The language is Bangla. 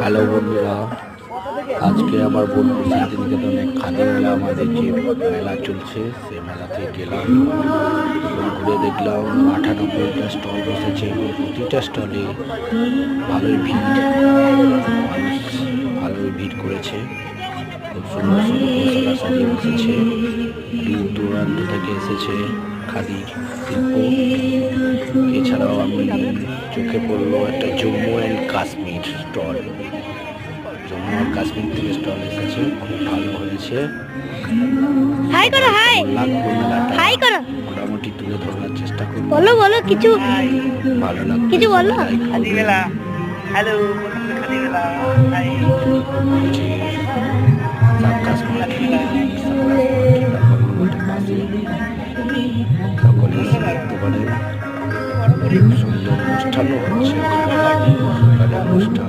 হ্যালো বন্ধুরা, আজকে আমার বোলপুর শান্তিনিকেতনে খাদি মেলা, আমাদের যে মেলা চলছে সেই মেলাতে গেলাম এবং ঘুরে দেখলাম 98টা স্টল বসেছে এবং প্রতিটা স্টলে ভালোই ভিড়, মানুষ ভালোই ভিড় করেছে। খুব সুন্দর সুন্দর পোশাক সাজিয়ে বসেছে, দূর দূরান্ত থেকে এসেছে খাদির শিল্প। এছাড়াও আমি চোখে পড়লো একটা Jammu and Kashmir stall, Jammu and Kashmir থেকে স্টল এসেছে, খুব ভালো হয়েছে। হাই করো, হাই লাগবে মেলাটা, হাই করো, মোটামুটি তুলে ধরার চেষ্টা করবো। বলো বলো কিছু, ভালো লাগবে কিছু বলো। খাদি মেলা, হ্যালো খাদি মেলা, হাই যে সার্কাস মার্কেট, পাশে সকলে এসে দেখতে পারেন। খুব সুন্দর অনুষ্ঠানও হচ্ছে, অনুষ্ঠান।